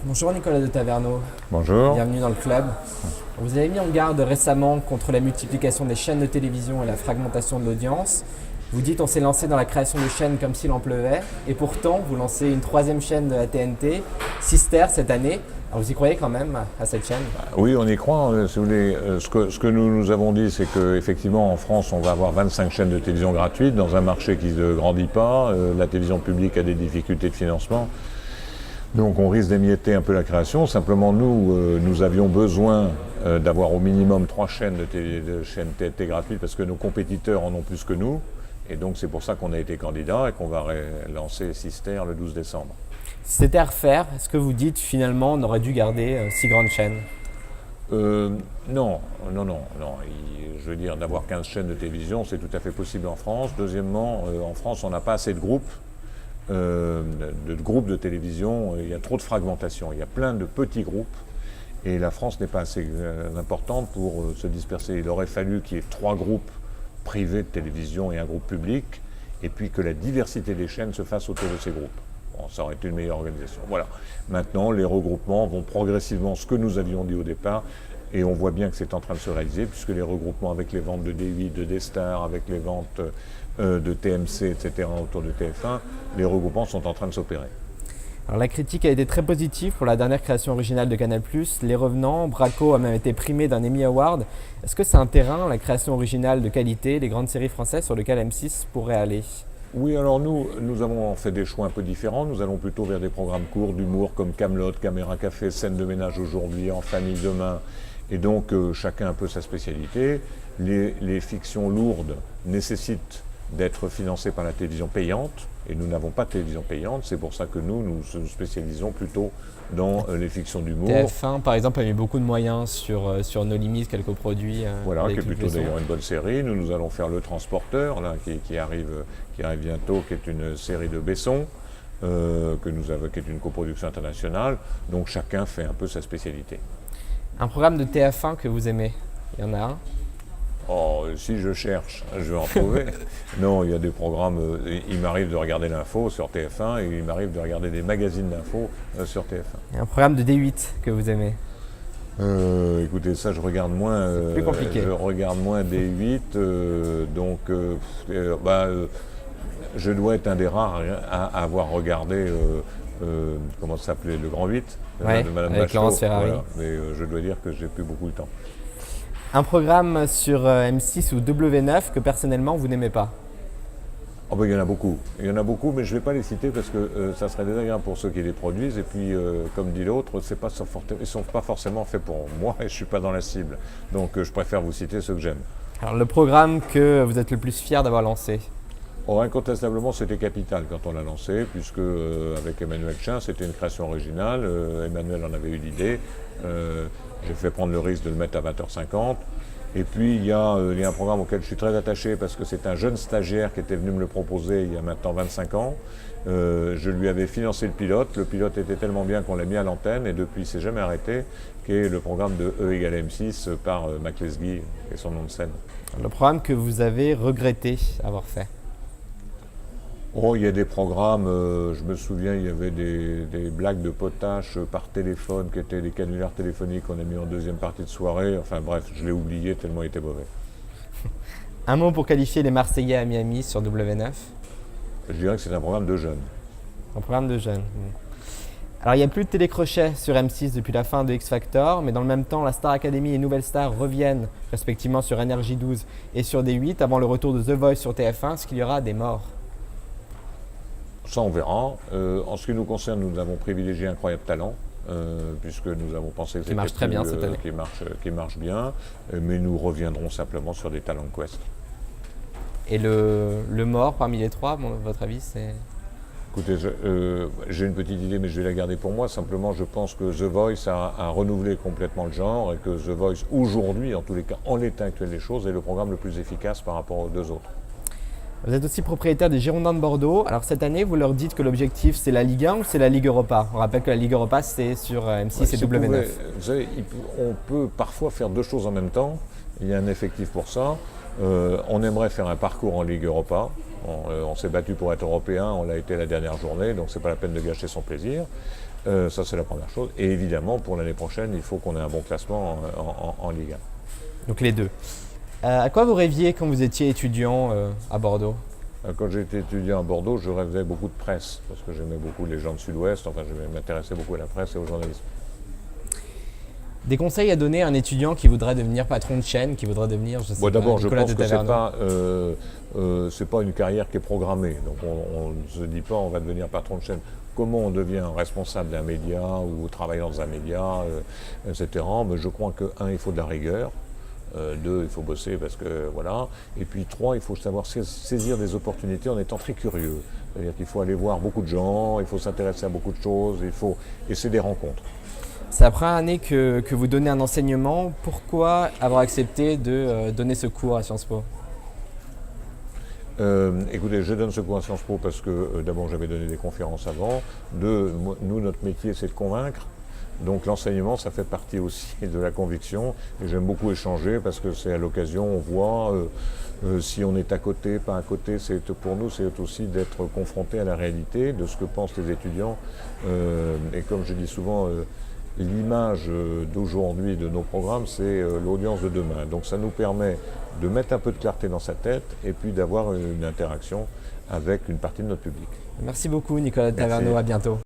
Bonjour Nicolas de Taverneau, Bonjour. bienvenue dans le club. Vous avez mis en garde récemment contre la multiplication des chaînes de télévision et la fragmentation de l'audience. Vous dites on s'est lancé dans la création de chaînes comme s'il en pleuvait et pourtant vous lancez une troisième chaîne de la TNT, Sister cette année. Alors vous y croyez quand même à cette chaîne? Oui, on y croit. Si vous voulez. Ce que nous avons dit, c'est qu'effectivement, en France, on va avoir 25 chaînes de télévision gratuites dans un marché qui ne grandit pas. La télévision publique a des difficultés de financement. Donc on risque d'émietter un peu la création. Simplement, nous avions besoin d'avoir au minimum 3 chaînes de chaînes TNT gratuites parce que nos compétiteurs en ont plus que nous. Et donc c'est pour ça qu'on a été candidat et qu'on va lancer Sister le 12 décembre. Si c'était à refaire, est-ce que vous dites finalement on aurait dû garder 6 grandes chaînes? Non. Je veux dire, d'avoir 15 chaînes de télévision, c'est tout à fait possible en France. Deuxièmement, en France, on n'a pas assez de groupes. De télévision, il y a trop de fragmentation, il y a plein de petits groupes et la France n'est pas assez importante pour se disperser. Il aurait fallu qu'il y ait 3 groupes privés de télévision et un groupe public et puis que la diversité des chaînes se fasse autour de ces groupes. Bon, ça aurait été une meilleure organisation. Voilà. Maintenant, les regroupements vont progressivement, ce que nous avions dit au départ, et on voit bien que c'est en train de se réaliser, puisque les regroupements avec les ventes de D8, de D-Star, avec les ventes de TMC, etc., autour de TF1, les regroupements sont en train de s'opérer. Alors la critique a été très positive pour la dernière création originale de Canal+, Les Revenants. Braco a même été primé d'un Emmy Award. Est-ce que c'est un terrain, la création originale de qualité, les grandes séries françaises sur lequel M6 pourrait aller? Oui, alors nous avons fait des choix un peu différents. Nous allons plutôt vers des programmes courts d'humour comme Kaamelott, Caméra Café, Scène de ménage aujourd'hui, En famille demain. Et donc chacun un peu sa spécialité. Les fictions lourdes nécessitent d'être financées par la télévision payante. Et nous n'avons pas de télévision payante. C'est pour ça que nous nous spécialisons plutôt dans les fictions d'humour. TF1, par exemple, a mis beaucoup de moyens sur No Limites, quelques produits. Voilà, qui est plutôt d'ailleurs une bonne série. Nous allons faire Le Transporteur, là, qui arrive bientôt, qui est une série de Besson, qui est une coproduction internationale. Donc chacun fait un peu sa spécialité. Un programme de TF1 que vous aimez? Il y en a un? Oh, si je cherche, je vais en trouver. Non, il y a des programmes. Il m'arrive de regarder l'info sur TF1 et il m'arrive de regarder des magazines d'info sur TF1. Et un programme de D8 que vous aimez? Écoutez, ça, je regarde moins. Plus compliqué. Je regarde moins D8, je dois être un des rares à avoir regardé. Comment ça s'appelait, Le Grand 8 Ouais, de Madame avec Bachelot. Laurence Ferrari. Voilà. Mais je dois dire que j'ai plus beaucoup de temps. Un programme sur M6 ou W9 que personnellement vous n'aimez pas? Oh ben, il y en a beaucoup. Il y en a beaucoup, mais je ne vais pas les citer parce que ça serait désagréable pour ceux qui les produisent. Et puis, comme dit l'autre, ils ne sont pas forcément faits pour moi et je ne suis pas dans la cible. Donc, je préfère vous citer ceux que j'aime. Alors le programme que vous êtes le plus fier d'avoir lancé? Or, incontestablement, c'était capital quand on l'a lancé, puisque avec Emmanuel Chin, c'était une création originale. Emmanuel en avait eu l'idée. J'ai fait prendre le risque de le mettre à 20h50. Et puis, il y a un programme auquel je suis très attaché, parce que c'est un jeune stagiaire qui était venu me le proposer il y a maintenant 25 ans. Je lui avais financé le pilote. Le pilote était tellement bien qu'on l'a mis à l'antenne, et depuis, il ne s'est jamais arrêté, qui est le programme de E égale M6 par Mac Lesguy, qui est son nom de scène. Le programme que vous avez regretté avoir fait? Oh, il y a des programmes, je me souviens, il y avait des blagues de potache par téléphone qui étaient des canulars téléphoniques qu'on a mis en deuxième partie de soirée. Enfin bref, je l'ai oublié tellement il était mauvais. Un mot pour qualifier les Marseillais à Miami sur W9? Je dirais que c'est un programme de jeunes. Un programme de jeunes. Alors il n'y a plus de télécrochet sur M6 depuis la fin de X Factor, mais dans le même temps, la Star Academy et Nouvelle Star reviennent respectivement sur Énergie 12 et sur D8 avant le retour de The Voice sur TF1. Est-ce qu'il y aura des morts? Ça, on verra. En ce qui nous concerne, nous avons privilégié Incroyable Talent, puisque nous avons pensé que Qui marche très bien cette année. Qui marche bien, mais nous reviendrons simplement sur des Talent Quest. Et le mort parmi les trois, votre avis, c'est? Écoutez, j'ai une petite idée, mais je vais la garder pour moi. Simplement, je pense que The Voice a renouvelé complètement le genre et que The Voice, aujourd'hui, en tous les cas, en l'état actuel des choses, est le programme le plus efficace par rapport aux deux autres. Vous êtes aussi propriétaire des Girondins de Bordeaux. Alors cette année, vous leur dites que l'objectif c'est la Ligue 1 ou c'est la Ligue Europa? On rappelle que la Ligue Europa c'est sur M6 et W9. Vous savez, on peut parfois faire deux choses en même temps. Il y a un effectif pour ça. On aimerait faire un parcours en Ligue Europa. On s'est battu pour être européen, on l'a été la dernière journée, donc c'est pas la peine de gâcher son plaisir. Ça, c'est la première chose. Et évidemment, pour l'année prochaine, il faut qu'on ait un bon classement en Ligue 1. Donc les deux. À quoi vous rêviez quand vous étiez étudiant à Bordeaux? Quand j'étais étudiant à Bordeaux, je rêvais beaucoup de presse, parce que j'aimais beaucoup les gens de Sud-Ouest, enfin je m'intéressais beaucoup à la presse et au journalisme. Des conseils à donner à un étudiant qui voudrait devenir patron de chaîne, qui voudrait devenir, je sais pas, D'abord, je Nicolas pense de que Taverneau? c'est pas une carrière qui est programmée. Donc on ne se dit pas on va devenir patron de chaîne. Comment on devient responsable d'un média ou travaille dans un média, etc. Mais je crois que, un, il faut de la rigueur. Deux, il faut bosser parce que voilà. Et puis trois, il faut savoir saisir des opportunités en étant très curieux. C'est-à-dire qu'il faut aller voir beaucoup de gens, il faut s'intéresser à beaucoup de choses, et c'est des rencontres. C'est la première année que vous donnez un enseignement. Pourquoi avoir accepté de donner ce cours à Sciences Po? Écoutez, je donne ce cours à Sciences Po parce que d'abord j'avais donné des conférences avant. Deux, nous, notre métier c'est de convaincre. Donc l'enseignement, ça fait partie aussi de la conviction. Et j'aime beaucoup échanger parce que c'est à l'occasion, on voit si on est à côté, pas à côté. Pour nous, c'est aussi d'être confronté à la réalité de ce que pensent les étudiants. Et comme je dis souvent, l'image d'aujourd'hui de nos programmes, c'est l'audience de demain. Donc ça nous permet de mettre un peu de clarté dans sa tête et puis d'avoir une interaction avec une partie de notre public. Merci beaucoup Nicolas de Taverneau, à bientôt.